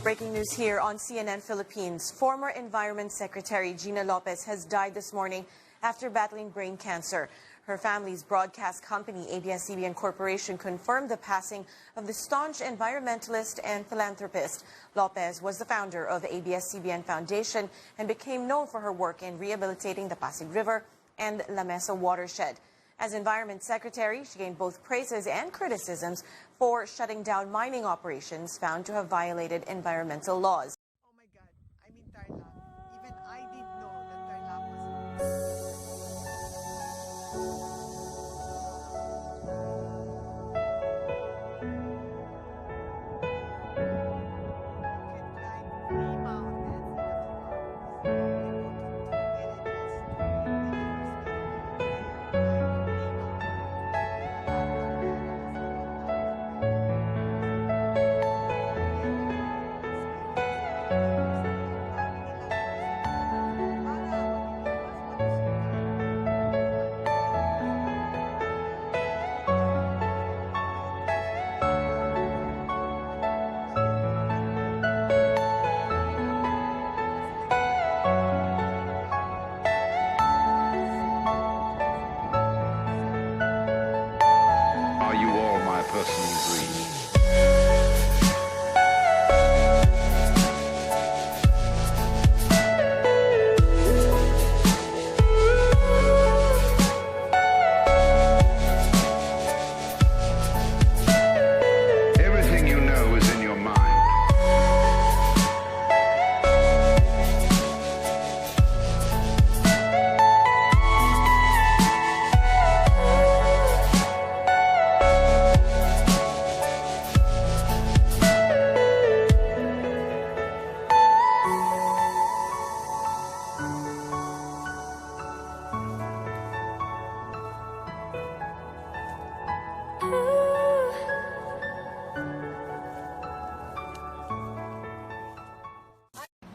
Breaking news here on CNN Philippines. Former Environment Secretary Gina Lopez has died this morning after battling brain cancer. Her family's broadcast company, ABS-CBN Corporation, confirmed the passing of the staunch environmentalist and philanthropist. Lopez was the founder of the ABS-CBN Foundation and became known for her work in rehabilitating the Pasig River and La Mesa watershed. As Environment Secretary, she gained both praises and criticisms for shutting down mining operations found to have violated environmental laws. Oh my God, I'm in Tarlac. Even I didn't know that Tarlac was... Are you all my personal dreams? Everything you know is in your mind.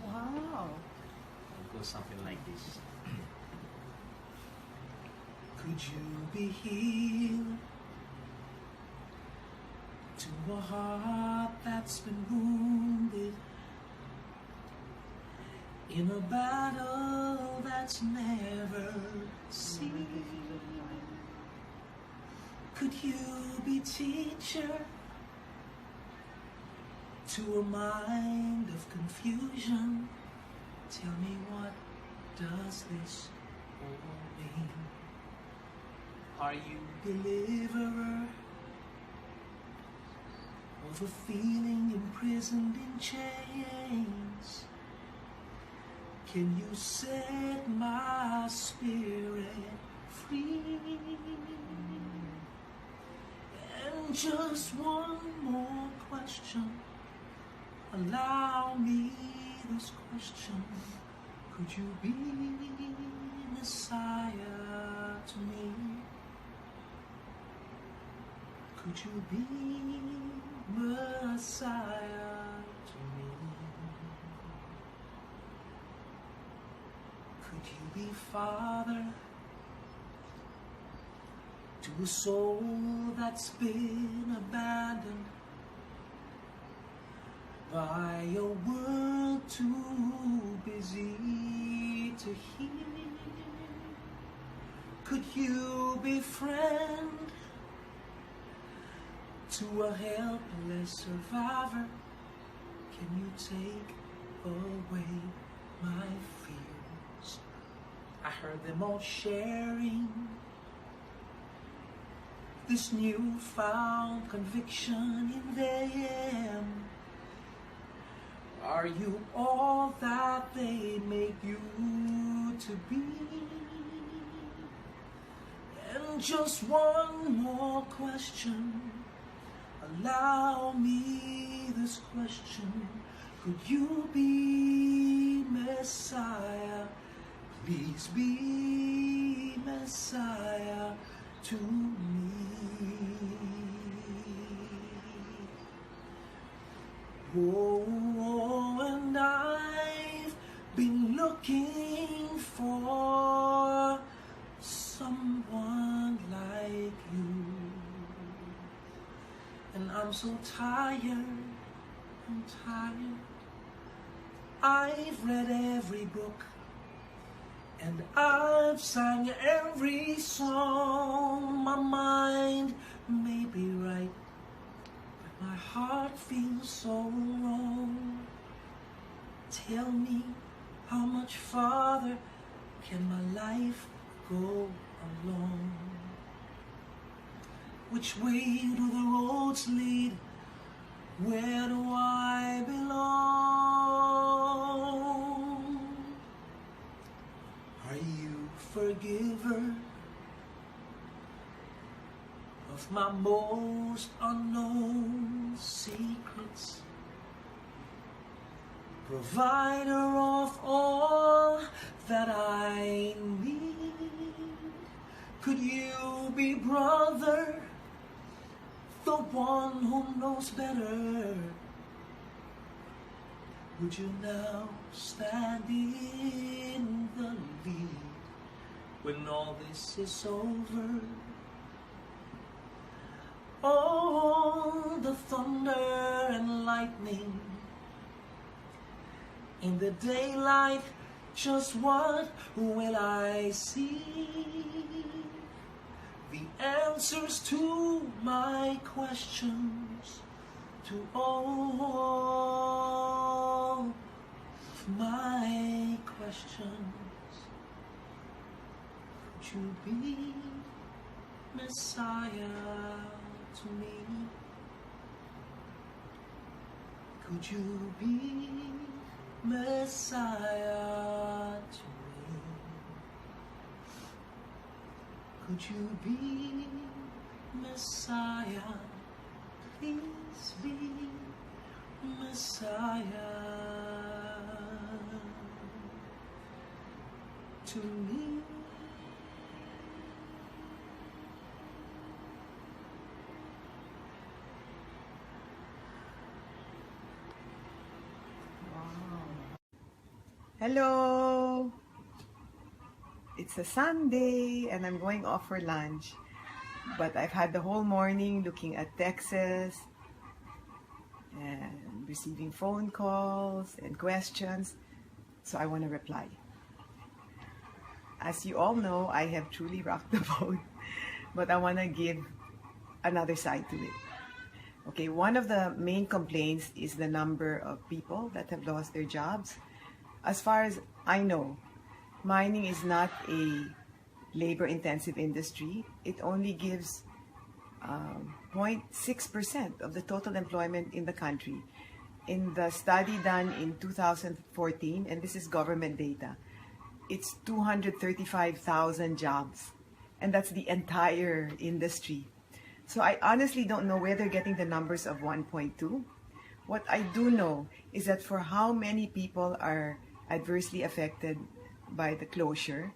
Wow. It goes something like this. Could you be healed to a heart that's been wounded in a battle that's never seen? Could you be teacher to a mind of confusion? Tell me, what does this all mean? Are you deliverer of a feeling imprisoned in chains? Can you set my spirit free? And just one more question, allow me this question. Could you be Messiah to me? Could you be Messiah to me? Could you be Father to a soul that's been abandoned by a world too busy to hear? Could you be friend to a helpless survivor? Can you take away my fears? I heard them all sharing this newfound conviction in them. Are you all that they make you to be? And just one more question, allow me this question. Could you be Messiah? Please be Messiah to me. Oh, and I've been looking for someone like you, and I'm so tired, I'm tired I've read every book, and I've sang every song. My mind may be right, but my heart feels so wrong. Tell me, how much farther can my life go along? Which way do the roads lead? Where do I belong? Are you forgiver of my most unknown secrets? Provider of all that I need? Could you be brother, the one who knows better? Would you now stand in the lead when all this is over? Oh, the thunder and lightning in the daylight, just what will I see? The answers to my questions, to all of my questions. Could you be Messiah to me? Could you be Messiah to me? Could you be Messiah? Please be Messiah to me. Hello! It's a Sunday and I'm going off for lunch. But I've had the whole morning looking at Texas and receiving phone calls and questions. So I want to reply. As you all know, I have truly rocked the boat. But I want to give another side to it. Okay, one of the main complaints is the number of people that have lost their jobs. As far as I know, mining is not a labor-intensive industry. It only gives 0.6% of the total employment in the country. In the study done in 2014, and this is government data, it's 235,000 jobs. And that's the entire industry. So I honestly don't know where they're getting the numbers of 1.2. What I do know is that for how many people are adversely affected by the closure,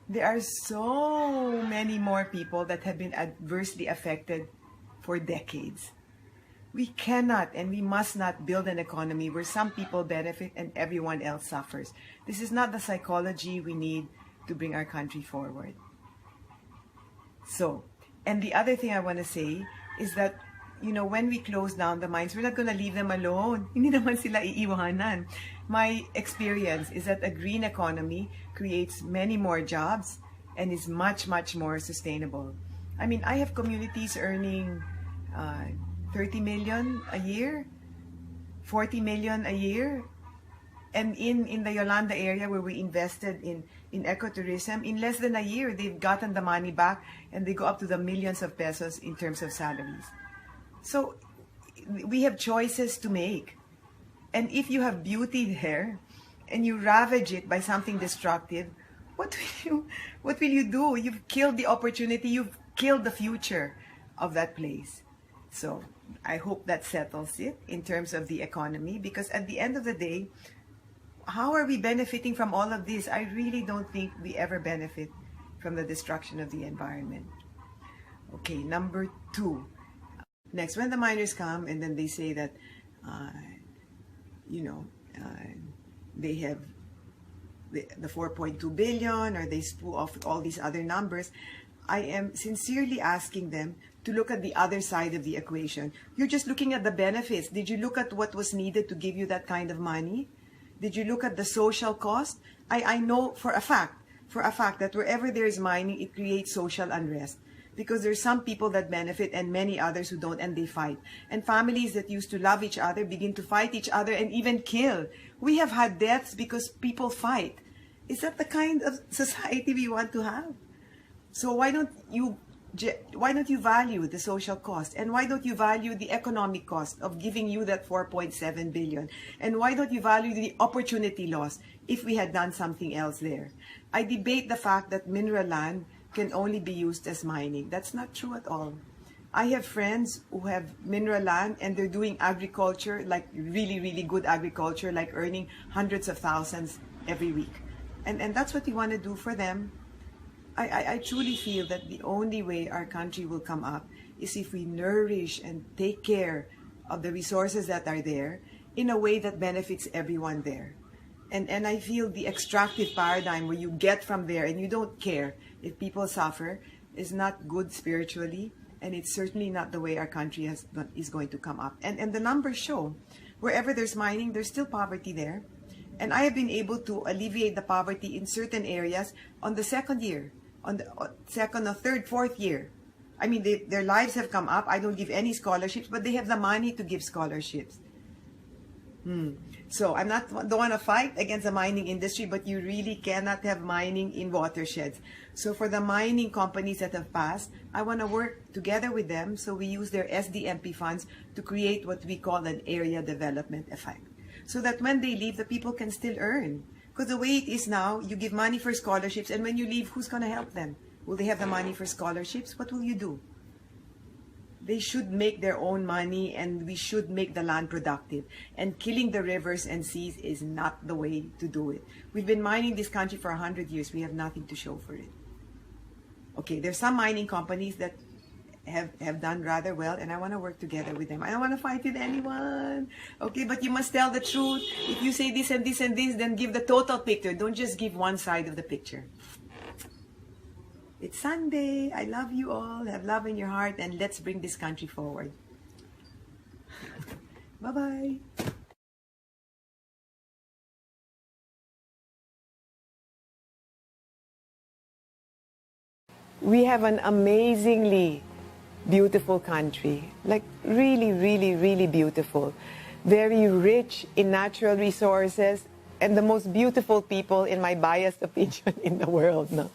there are so many more people that have been adversely affected for decades. We cannot and we must not build an economy where some people benefit and everyone else suffers. This is not the psychology we need to bring our country forward. So, and the other thing I want to say is that, you know, when we close down the mines, we're not going to leave them alone. Hindi naman sila iiwanan. My experience is that a green economy creates many more jobs and is much, much more sustainable. I mean, I have communities earning 30 million a year, 40 million a year. And in the Yolanda area where we invested in ecotourism, in less than a year, they've gotten the money back and they go up to the millions of pesos in terms of salaries. So we have choices to make. And if you have beauty there and you ravage it by something destructive, what will you do? You've killed the opportunity, you've killed the future of that place. So I hope that settles it in terms of the economy, because at the end of the day, how are we benefiting from all of this? I really don't think we ever benefit from the destruction of the environment. Okay, number 2. Next, when the miners come and then they say that, they have the 4.2 billion, or they spool off all these other numbers, I am sincerely asking them to look at the other side of the equation. You're just looking at the benefits. Did you look at what was needed to give you that kind of money? Did you look at the social cost? I know for a fact that wherever there is mining, it creates social unrest. Because there's some people that benefit and many others who don't, and they fight. And families that used to love each other begin to fight each other and even kill. We have had deaths because people fight. Is that the kind of society we want to have? So why don't you value the social cost? And why don't you value the economic cost of giving you that 4.7 billion? And why don't you value the opportunity loss if we had done something else there? I debate the fact that mineral land can only be used as mining. That's not true at all. I have friends who have mineral land and they're doing agriculture, like really, really good agriculture, like earning hundreds of thousands every week. And that's what we want to do for them. I truly feel that the only way our country will come up is if we nourish and take care of the resources that are there in a way that benefits everyone there. And I feel the extractive paradigm where you get from there and you don't care if people suffer is not good spiritually, and it's certainly not the way our country is going to come up. And the numbers show wherever there's mining, there's still poverty there. And I have been able to alleviate the poverty in certain areas on the second year, on the second or third, fourth year. I mean, their lives have come up. I don't give any scholarships, but they have the money to give scholarships. So I'm don't want to fight against the mining industry, but you really cannot have mining in watersheds. So for the mining companies that have passed, I want to work together with them so we use their SDMP funds to create what we call an area development effect. So that when they leave, the people can still earn. Because the way it is now, you give money for scholarships, and when you leave, who's going to help them? Will they have the money for scholarships? What will you do? They should make their own money, and we should make the land productive. And killing the rivers and seas is not the way to do it. We've been mining this country for 100 years. We have nothing to show for it. Okay, there's some mining companies that have done rather well, and I want to work together with them. I don't want to fight with anyone. Okay, but you must tell the truth. If you say this and this and this, then give the total picture. Don't just give one side of the picture. It's Sunday. I love you all. Have love in your heart, and let's bring this country forward. Bye-bye. We have an amazingly beautiful country, like really, really, really beautiful, very rich in natural resources, and the most beautiful people, in my biased opinion, in the world. No?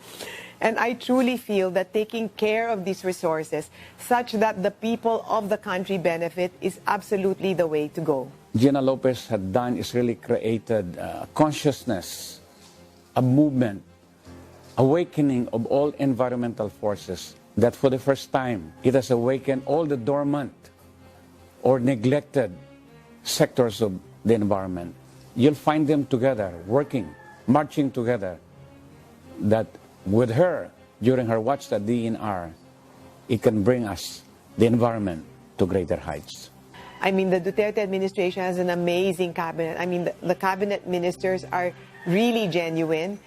And I truly feel that taking care of these resources such that the people of the country benefit is absolutely the way to go. Gina Lopez had done is really created consciousness, a movement, awakening of all environmental forces, that for the first time, it has awakened all the dormant or neglected sectors of the environment. You'll find them together, working, marching together, that with her, during her watch at DNR, it can bring us, the environment, to greater heights. I mean, the Duterte administration has an amazing cabinet. I mean, the cabinet ministers are really genuine,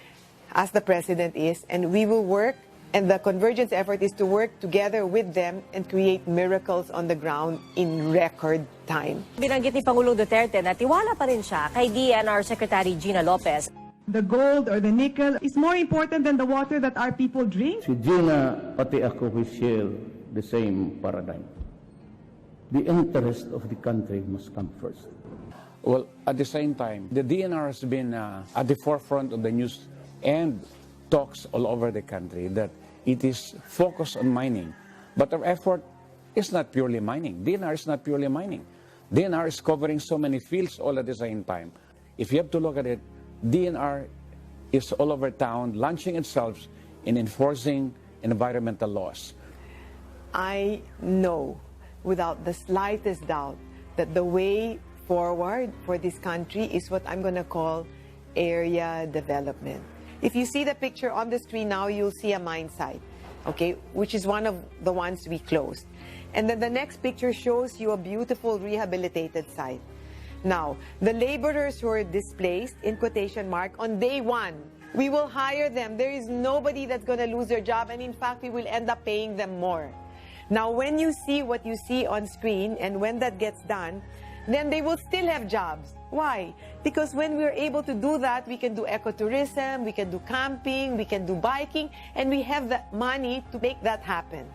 as the president is, and we will work, and the convergence effort is to work together with them and create miracles on the ground in record time. Binanggit ni Pangulong Duterte na tiwala pa rin siya kay DNR Secretary Gina Lopez. The gold or the nickel is more important than the water that our people drink. Si Gina, pati ako, we share the same paradigm. The interest of the country must come first. Well, at the same time, the DNR has been at the forefront of the news and talks all over the country that it is focused on mining. But our effort is not purely mining. DNR is not purely mining. DNR is covering so many fields all at the same time. If you have to look at it, DNR is all over town, launching itself in enforcing environmental laws. I know without the slightest doubt that the way forward for this country is what I'm going to call area development. If you see the picture on the screen now, you'll see a mine site, okay, which is one of the ones we closed. And then the next picture shows you a beautiful rehabilitated site. Now, the laborers who are displaced, in quotation mark, on day one, we will hire them. There is nobody that's going to lose their job, and in fact, we will end up paying them more. Now, when you see what you see on screen, and when that gets done, then they will still have jobs. Why? Because when we're able to do that, we can do ecotourism, we can do camping, we can do biking, and we have the money to make that happen.